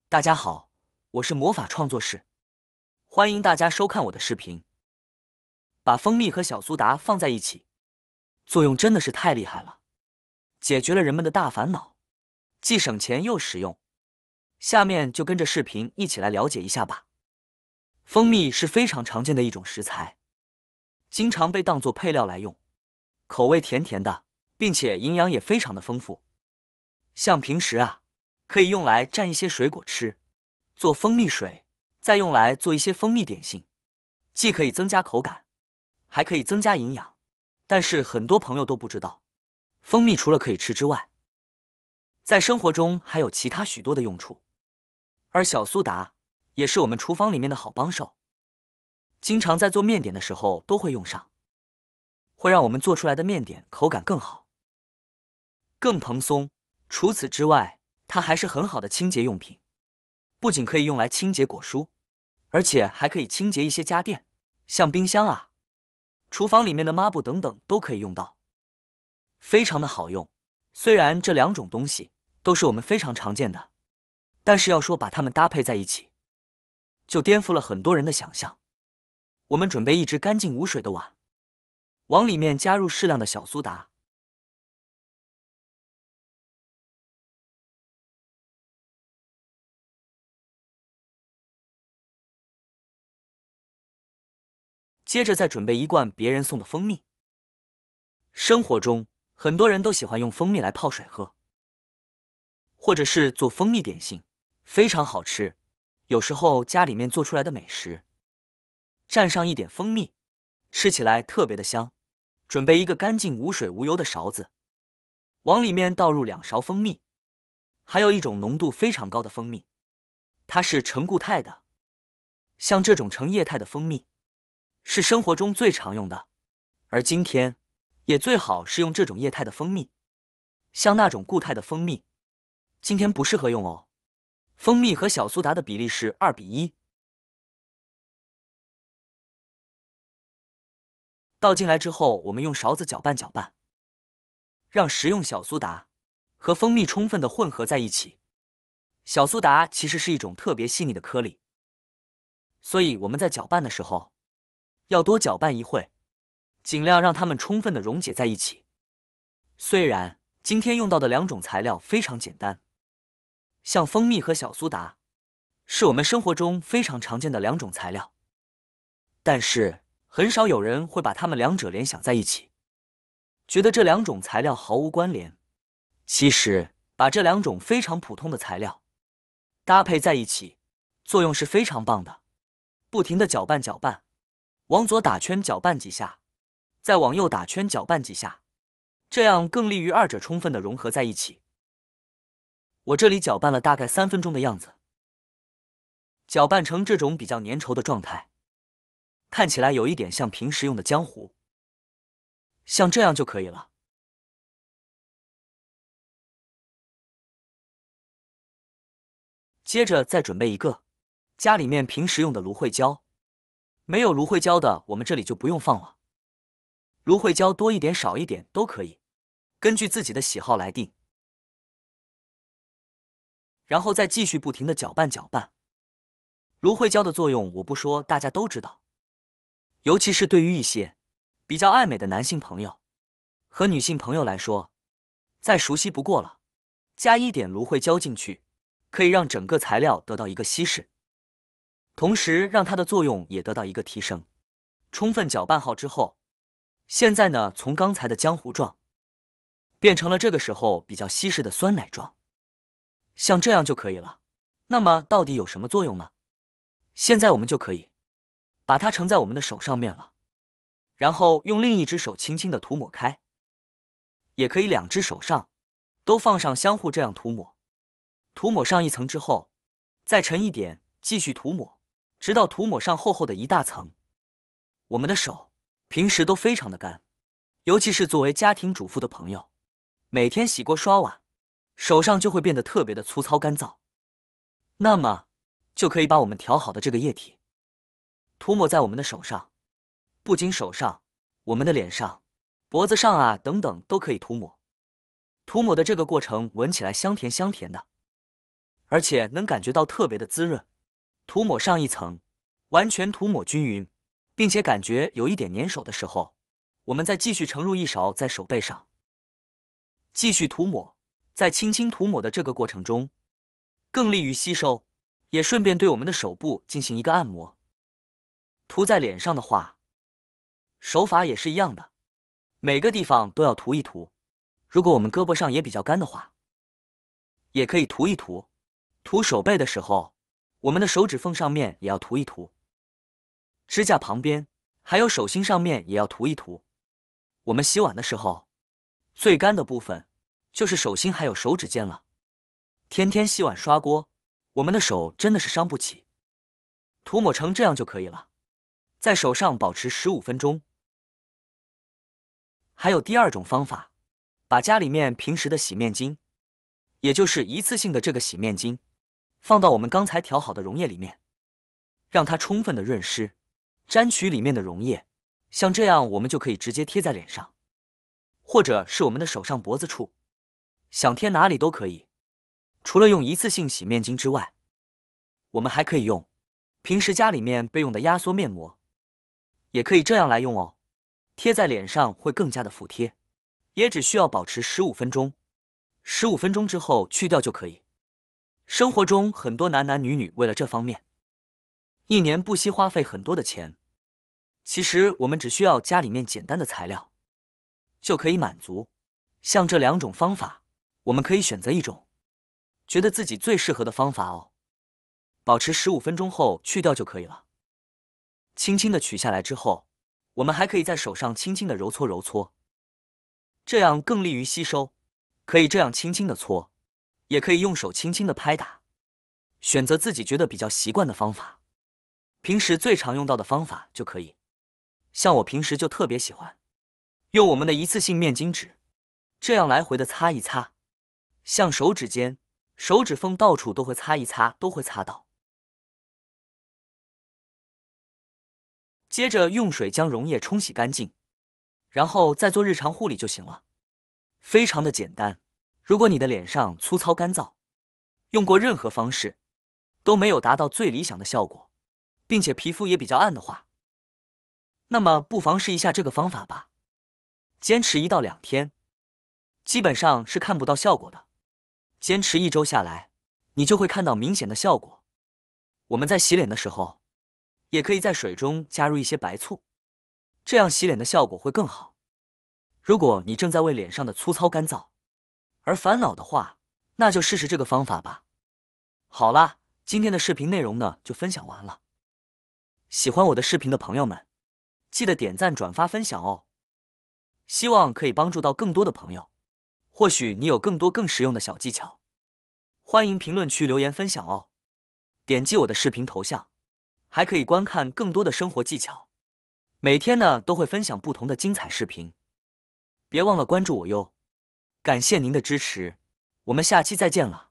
大家好，我是魔法创作室，欢迎大家收看我的视频。把蜂蜜和小苏打放在一起，作用真的是太厉害了，解决了人们的大烦恼，既省钱又实用。下面就跟着视频一起来了解一下吧。蜂蜜是非常常见的一种食材，经常被当作配料来用，口味甜甜的，并且营养也非常的丰富。像平时可以用来蘸一些水果吃，做蜂蜜水，再用来做一些蜂蜜点心，既可以增加口感，还可以增加营养。但是很多朋友都不知道，蜂蜜除了可以吃之外，在生活中还有其他许多的用处。而小苏打也是我们厨房里面的好帮手，经常在做面点的时候都会用上，会让我们做出来的面点口感更好，更蓬松。除此之外，它还是很好的清洁用品，不仅可以用来清洁果蔬，而且还可以清洁一些家电，像冰箱厨房里面的抹布等等都可以用到，非常的好用。虽然这两种东西都是我们非常常见的，但是要说把它们搭配在一起，就颠覆了很多人的想象。我们准备一只干净无水的碗，往里面加入适量的小苏打，接着再准备一罐别人送的蜂蜜。生活中很多人都喜欢用蜂蜜来泡水喝，或者是做蜂蜜点心，非常好吃。有时候家里面做出来的美食，蘸上一点蜂蜜，吃起来特别的香。准备一个干净无水无油的勺子，往里面倒入2勺蜂蜜。还有一种浓度非常高的蜂蜜，它是成固态的，像这种成液态的蜂蜜是生活中最常用的，而今天也最好是用这种液态的蜂蜜，像那种固态的蜂蜜今天不适合用哦。蜂蜜和小苏打的比例是2:1。倒进来之后，我们用勺子搅拌搅拌，让食用小苏打和蜂蜜充分的混合在一起。小苏打其实是一种特别细腻的颗粒，所以我们在搅拌的时候要多搅拌一会，尽量让它们充分的溶解在一起。虽然今天用到的2种材料非常简单，像蜂蜜和小苏打是我们生活中非常常见的2种材料，但是很少有人会把它们2者联想在一起，觉得这2种材料毫无关联。其实把这2种非常普通的材料搭配在一起，作用是非常棒的。不停的搅拌搅拌，往左打圈搅拌几下，再往右打圈搅拌几下，这样更利于2者充分的融合在一起。我这里搅拌了大概3分钟的样子，搅拌成这种比较粘稠的状态，看起来有一点像平时用的浆糊，像这样就可以了。接着再准备一个家里面平时用的芦荟胶，没有芦荟胶的我们这里就不用放了，芦荟胶多一点少一点都可以，根据自己的喜好来定。然后再继续不停的搅拌搅拌。芦荟胶的作用我不说，大家都知道，尤其是对于一些比较爱美的男性朋友和女性朋友来说，再熟悉不过了。加一点芦荟胶进去，可以让整个材料得到一个稀释，同时让它的作用也得到一个提升。充分搅拌好之后，现在呢，从刚才的浆糊状变成了这个时候比较稀释的酸奶状，像这样就可以了。那么到底有什么作用呢？现在我们就可以把它盛在我们的手上面了，然后用另一只手轻轻的涂抹开，也可以2只手上都放上相互这样涂抹。涂抹上一层之后，再沉一点，继续涂抹，直到涂抹上厚厚的一大层。我们的手平时都非常的干，尤其是作为家庭主妇的朋友，每天洗锅刷碗，手上就会变得特别的粗糙干燥。那么就可以把我们调好的这个液体涂抹在我们的手上，不仅手上，我们的脸上、脖子上等等都可以涂抹。涂抹的这个过程闻起来香甜香甜的，而且能感觉到特别的滋润。涂抹上一层，完全涂抹均匀，并且感觉有一点粘手的时候，我们再继续盛入一勺在手背上，继续涂抹。在轻轻涂抹的这个过程中，更利于吸收，也顺便对我们的手部进行一个按摩。涂在脸上的话，手法也是一样的，每个地方都要涂一涂。如果我们胳膊上也比较干的话，也可以涂一涂。涂手背的时候，我们的手指缝上面也要涂一涂，指甲旁边还有手心上面也要涂一涂。我们洗碗的时候，最干的部分就是手心还有手指尖了。天天洗碗刷锅，我们的手真的是伤不起。涂抹成这样就可以了，在手上保持15分钟。还有第二种方法，把家里面平时的洗面巾，也就是一次性的这个洗面巾，放到我们刚才调好的溶液里面，让它充分的润湿，沾取里面的溶液。像这样我们就可以直接贴在脸上，或者是我们的手上脖子处，想贴哪里都可以。除了用一次性洗面巾之外，我们还可以用平时家里面备用的压缩面膜，也可以这样来用哦。贴在脸上会更加的服帖，也只需要保持15分钟，15分钟之后去掉就可以。生活中很多男男女女为了这方面，一年不惜花费很多的钱。其实我们只需要家里面简单的材料就可以满足。像这两种方法，我们可以选择一种觉得自己最适合的方法哦。保持15分钟后去掉就可以了。轻轻的取下来之后，我们还可以在手上轻轻的揉搓揉搓，这样更利于吸收。可以这样轻轻的搓，也可以用手轻轻的拍打，选择自己觉得比较习惯的方法，平时最常用到的方法就可以。像我平时就特别喜欢用我们的一次性面巾纸，这样来回的擦一擦，像手指尖、手指缝到处都会擦一擦，都会擦到。接着用水将溶液冲洗干净，然后再做日常护理就行了，非常的简单。如果你的脸上粗糙干燥，用过任何方式都没有达到最理想的效果，并且皮肤也比较暗的话，那么不妨试一下这个方法吧。坚持1到2天，基本上是看不到效果的。坚持1周下来，你就会看到明显的效果。我们在洗脸的时候，也可以在水中加入一些白醋，这样洗脸的效果会更好。如果你正在为脸上的粗糙干燥而烦恼的话，那就试试这个方法吧。好啦，今天的视频内容呢就分享完了。喜欢我的视频的朋友们，记得点赞、转发、分享哦。希望可以帮助到更多的朋友。或许你有更多更实用的小技巧，欢迎评论区留言分享哦。点击我的视频头像，还可以观看更多的生活技巧。每天呢都会分享不同的精彩视频，别忘了关注我哟。感谢您的支持，我们下期再见了。